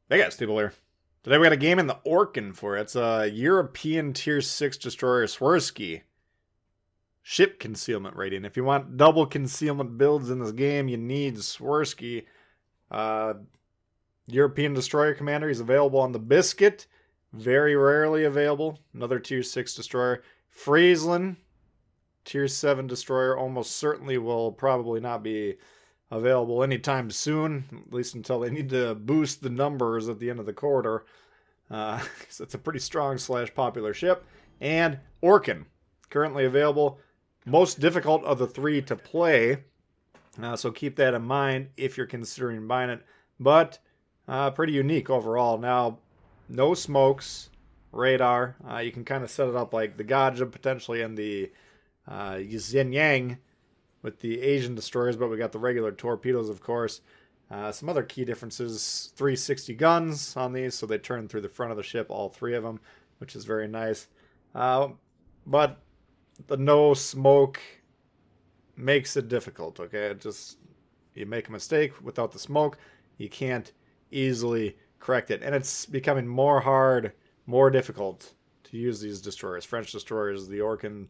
They got Tbull here. Today we got a game in the Orkan for it. It's a European Tier 6 destroyer Swirsky. Ship concealment rating. If you want double concealment builds in this game, you need Swirsky. European destroyer commander. He's available on the Biscuit. Very rarely available. Another Tier 6 destroyer. Friesland. Tier 7 destroyer. Almost certainly will probably not be available anytime soon, at least until they need to boost the numbers at the end of the quarter. So it's a pretty strong / popular ship. And Orkan, currently available. Most difficult of the three to play. So keep that in mind if you're considering buying it. But pretty unique overall. Now, no smokes, radar. You can kind of set it up like the Gaja potentially and the Yin Yang with the Asian destroyers, but we got the regular torpedoes, of course. Some other key differences, 360 guns on these, so they turn through the front of the ship, all three of them, which is very nice. But the no smoke makes it difficult, okay? It just, you make a mistake without the smoke, you can't easily correct it. And it's becoming more difficult to use these destroyers. French destroyers, the Orkan,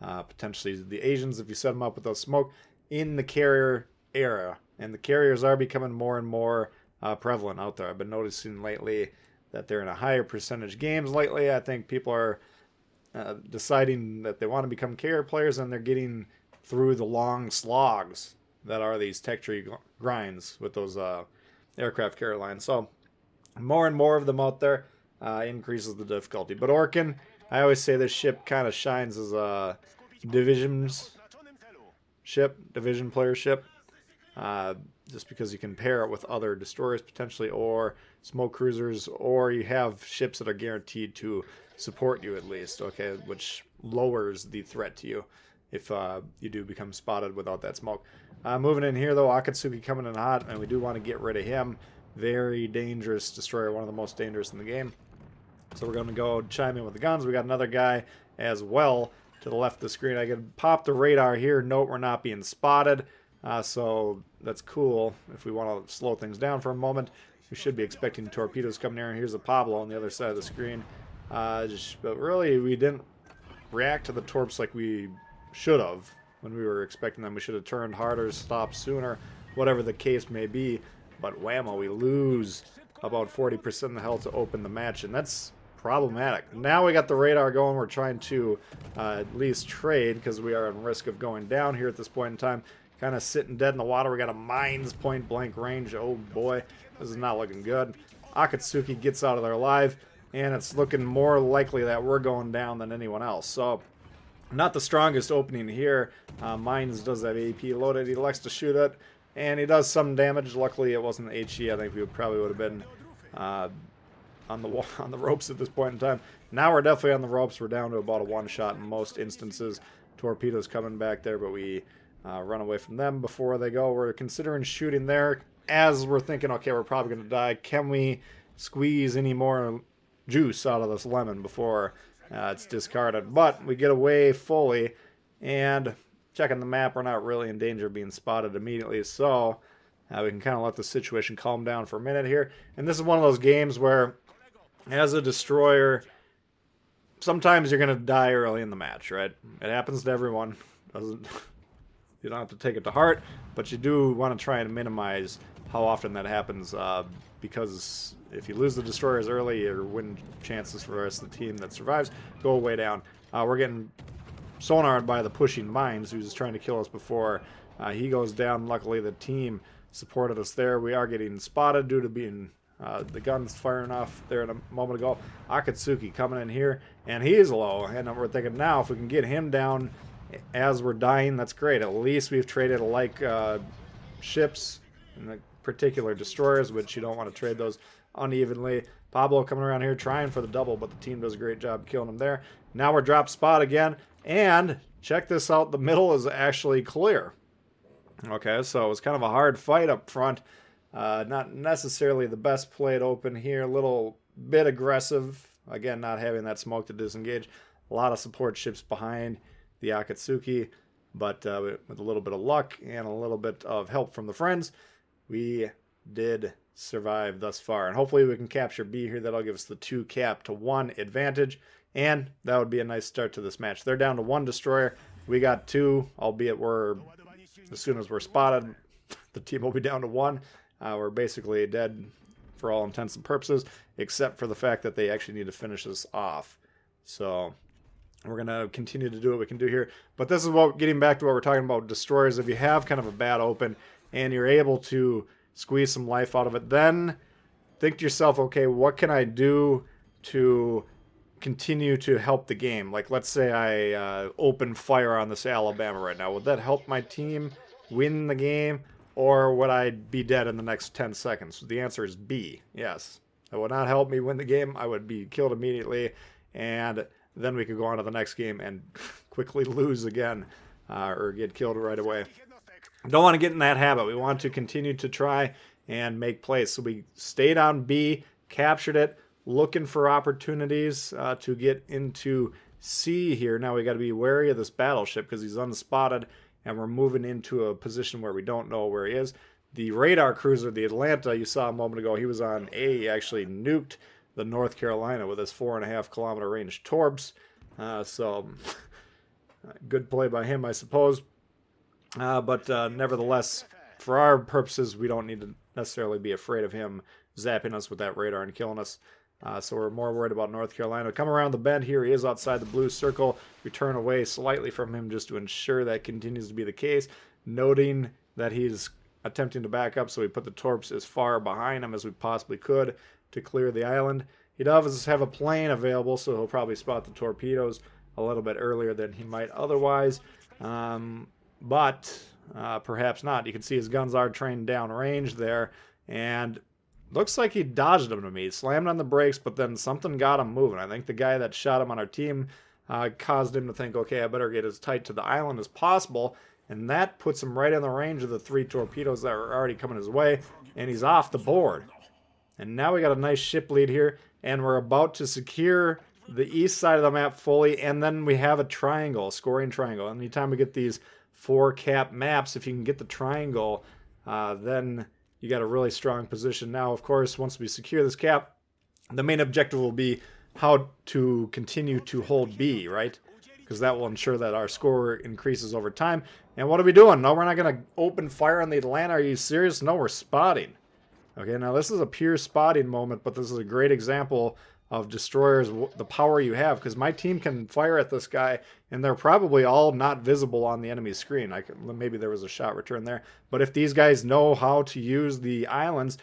potentially the Asians if you set them up without smoke in the carrier era. And the carriers are becoming more and more prevalent out there. I've been noticing lately that they're in a higher percentage games lately. I think people are deciding that they want to become carrier players, and they're getting through the long slogs that are these tech tree grinds with those aircraft carrier lines. So more and more of them out there increases the difficulty. But Orkan, I always say this ship kind of shines as a division player ship. Just because you can pair it with other destroyers potentially, or smoke cruisers, or you have ships that are guaranteed to support you at least, okay, which lowers the threat to you if you do become spotted without that smoke. Moving in here though, Akatsuki coming in hot, and we do want to get rid of him. Very dangerous destroyer, one of the most dangerous in the game. So we're going to go chime in with the guns. We got another guy as well to the left of the screen. I can pop the radar here. Note we're not being spotted. So that's cool. If we want to slow things down for a moment, we should be expecting torpedoes coming here. Here's a Pablo on the other side of the screen. But really, we didn't react to the torps like we should have when we were expecting them. We should have turned harder, stopped sooner, whatever the case may be. But whammo, we lose about 40% of the health to open the match, and that's problematic. Now we got the radar going. We're trying to at least trade because we are at risk of going down here at this point in time. Kind of sitting dead in the water. We got a mines point blank range. Oh boy, this is not looking good. Akatsuki gets out of there alive, and it's looking more likely that we're going down than anyone else. So not the strongest opening here. Mines does have AP loaded. He likes to shoot it, and he does some damage. Luckily it wasn't HE. I think we probably would have been on the ropes at this point in time. Now we're definitely on the ropes. We're down to about a one shot in most instances. Torpedoes coming back there, but we run away from them before they go. We're considering shooting there as we're thinking, okay, we're probably going to die. Can we squeeze any more juice out of this lemon before it's discarded? But we get away fully, and checking the map, we're not really in danger of being spotted immediately, so we can kind of let the situation calm down for a minute here. And this is one of those games where, as a destroyer, sometimes you're going to die early in the match, right? It happens to everyone. You don't have to take it to heart, but you do want to try and minimize how often that happens, because if you lose the destroyers early, your win chances for the rest of the team that survives go way down. We're getting sonared by the pushing mines, who's trying to kill us before he goes down. Luckily, the team supported us there. We are getting spotted due to being the guns firing off there a moment ago. Akatsuki coming in here, and he is low, and we're thinking now if we can get him down as we're dying, that's great. At least we've traded alike ships, in the particular destroyers, which you don't want to trade those unevenly. Pablo coming around here trying for the double, but the team does a great job killing him there. Now we're drop spot again, and check this out, the middle is actually clear. Okay, so it was kind of a hard fight up front. Not necessarily the best played open here. A little bit aggressive. Again, not having that smoke to disengage. A lot of support ships behind the Akatsuki, but with a little bit of luck and a little bit of help from the friends, we did survived thus far. And hopefully we can capture B here. That'll give us the 2 cap to 1 advantage. And that would be a nice start to this match. They're down to 1 destroyer. We got 2, albeit as soon as we're spotted, the team will be down to 1. We're basically dead for all intents and purposes, except for the fact that they actually need to finish us off. So we're going to continue to do what we can do here. But this is getting back to what we're talking about, destroyers. If you have kind of a bad open and you're able to squeeze some life out of it, then think to yourself, okay, what can I do to continue to help the game? Like, let's say I open fire on this Alabama right now. Would that help my team win the game, or would I be dead in the next 10 seconds? The answer is B, yes. That would not help me win the game. I would be killed immediately, and then we could go on to the next game and quickly lose again, or get killed right away. Don't want to get in that habit. We want to continue to try and make plays. So we stayed on B, captured it, looking for opportunities to get into C here. Now we got to be wary of this battleship because he's unspotted, and we're moving into a position where we don't know where he is. The radar cruiser, the Atlanta, you saw a moment ago, he was on A. He actually nuked the North Carolina with his 4.5 kilometer range torps. So good play by him, I suppose. But nevertheless, for our purposes, we don't need to necessarily be afraid of him zapping us with that radar and killing us. So we're more worried about North Carolina. Come around the bend here. He is outside the blue circle. We turn away slightly from him just to ensure that continues to be the case, noting that he's attempting to back up, so we put the torps as far behind him as we possibly could to clear the island. He does have a plane available, so he'll probably spot the torpedoes a little bit earlier than he might otherwise. But perhaps not. You can see his guns are trained down range there, and looks like he dodged them to me. He slammed on the brakes, but then something got him moving. I think the guy that shot him on our team caused him to think, okay, I better get as tight to the island as possible, and that puts him right in the range of the 3 torpedoes that are already coming his way, and he's off the board. And now we got a nice ship lead here, and we're about to secure the east side of the map fully, and then we have a triangle, a scoring triangle. Anytime we get these 4 cap maps, if you can get the triangle, then you got a really strong position. Now, of course, once we secure this cap, the main objective will be how to continue to hold B, right? Because that will ensure that our score increases over time. And what are we doing? No, we're not going to open fire on the Atlanta. Are you serious? No, we're spotting. Okay, now this is a pure spotting moment, but this is a great example of destroyers, the power you have, because my team can fire at this guy, and they're probably all not visible on the enemy screen. Maybe there was a shot return there, but if these guys know how to use the islands,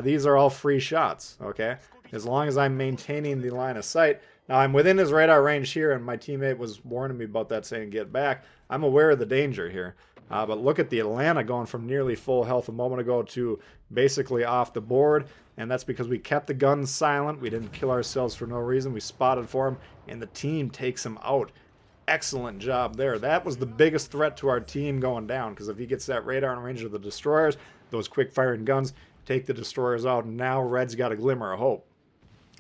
these are all free shots, okay? As long as I'm maintaining the line of sight. Now, I'm within his radar range here, and my teammate was warning me about that, saying get back. I'm aware of the danger here. But look at the Atlanta going from nearly full health a moment ago to basically off the board. And that's because we kept the guns silent. We didn't kill ourselves for no reason. We spotted for him, and the team takes him out. Excellent job there. That was the biggest threat to our team going down, because if he gets that radar in range of the destroyers, those quick-firing guns take the destroyers out, and now Red's got a glimmer of hope.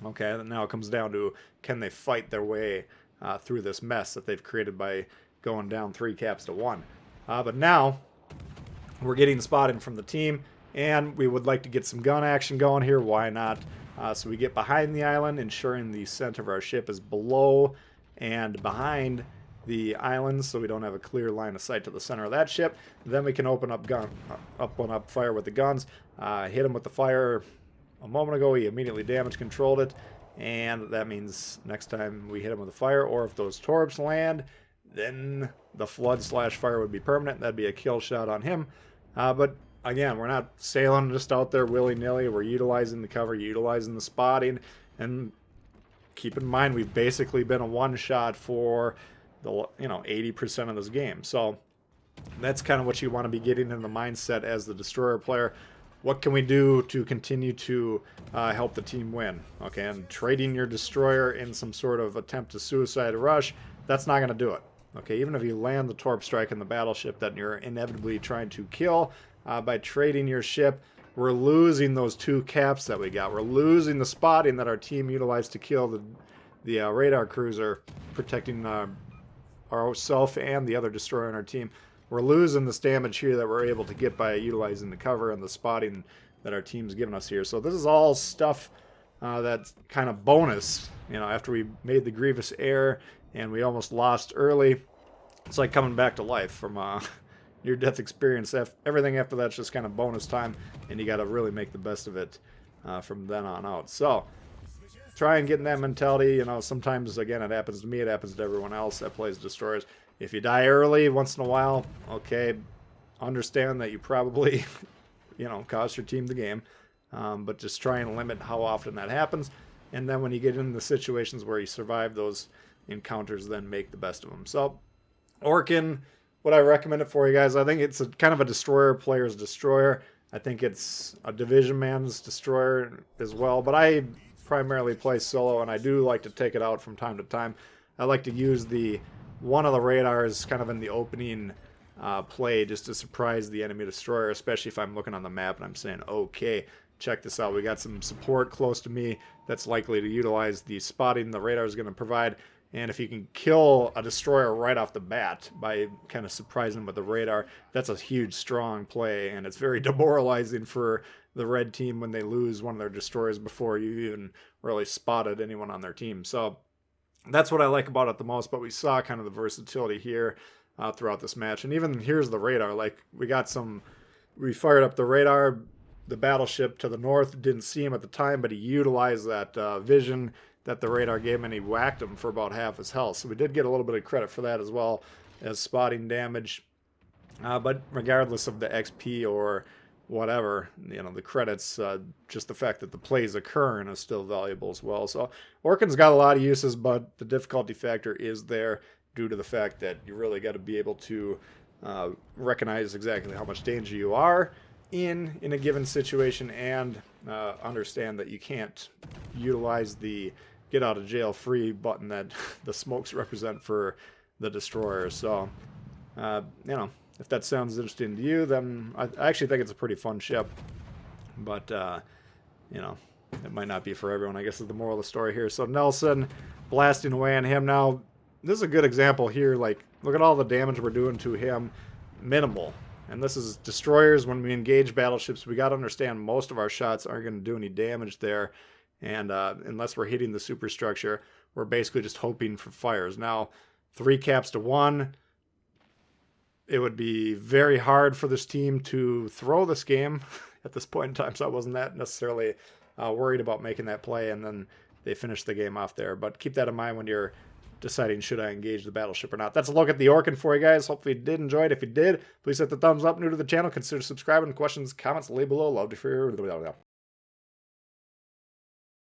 Okay, and now it comes down to, can they fight their way through this mess that they've created by going down 3 caps to 1. But now we're getting spotted from the team, and we would like to get some gun action going here. Why not? So we get behind the island, ensuring the center of our ship is below and behind the island, so we don't have a clear line of sight to the center of that ship. Then we can open up fire with the guns. Hit him with the fire a moment ago. He immediately damage controlled it, and that means next time we hit him with a fire, or if those torps land, then the flood/fire would be permanent. That'd be a kill shot on him. But again, we're not sailing just out there willy-nilly. We're utilizing the cover, utilizing the spotting, and keep in mind we've basically been a one-shot for the 80% of this game. So that's kind of what you want to be getting in the mindset as the destroyer player. What can we do to continue to help the team win? Okay, and trading your destroyer in some sort of attempt to suicide rush, that's not going to do it. Okay, even if you land the torp strike in the battleship that you're inevitably trying to kill, by trading your ship, we're losing those 2 caps that we got. We're losing the spotting that our team utilized to kill the radar cruiser, protecting ourself and the other destroyer on our team. We're losing this damage here that we're able to get by utilizing the cover and the spotting that our team's given us here. So this is all stuff that's kind of bonus. You know, after we made the grievous error and we almost lost early, it's like coming back to life from near-death experience. Everything after that's just kind of bonus time, and you got to really make the best of it from then on out. So try and get in that mentality. You know, sometimes, again, it happens to me. It happens to everyone else that plays destroyers. If you die early once in a while, okay, understand that you probably, you know, cost your team the game. But just try and limit how often that happens. And then when you get into the situations where you survive those encounters, then make the best of them. So Orkan, would I recommend it for you guys? I think it's a kind of a destroyer player's destroyer. I think it's a division man's destroyer as well. But I primarily play solo, and I do like to take it out from time to time. I like to use one of the radars kind of in the opening play just to surprise the enemy destroyer, especially if I'm looking on the map and I'm saying, okay, check this out. We got some support close to me that's likely to utilize the spotting the radar is going to provide. And if you can kill a destroyer right off the bat by kind of surprising them with the radar, that's a huge, strong play. And it's very demoralizing for the red team when they lose one of their destroyers before you even really spotted anyone on their team. So that's what I like about it the most. But we saw kind of the versatility here throughout this match. And even here's the radar. Like, we fired up the radar. The battleship to the north didn't see him at the time, but he utilized that vision that the radar gave him, and he whacked him for about half his health. So we did get a little bit of credit for that as well as spotting damage. But regardless of the XP or whatever, you know, the credits, just the fact that the plays occurring is still valuable as well. So Orkan's got a lot of uses, but the difficulty factor is there due to the fact that you really got to be able to recognize exactly how much danger you are in a given situation, and understand that you can't utilize the get out of jail free button that the smokes represent for the destroyer. So you know, if that sounds interesting to you, then I actually think it's a pretty fun ship, but you know, it might not be for everyone, I guess, is the moral of the story here. So Nelson blasting away on him. Now this is a good example here. Like, look at all the damage we're doing to him. Minimal. And this is destroyers. When we engage battleships, we got to understand most of our shots aren't going to do any damage there. And unless we're hitting the superstructure, we're basically just hoping for fires. Now, 3 caps to 1. It would be very hard for this team to throw this game at this point in time, so I wasn't that necessarily worried about making that play, and then they finished the game off there. But keep that in mind when you're deciding should I engage the battleship or not. That's a look at the Orkan for you guys. Hopefully you did enjoy it. If you did, please hit the thumbs up. New to the channel, consider subscribing. Questions, comments, leave below. Love to hear.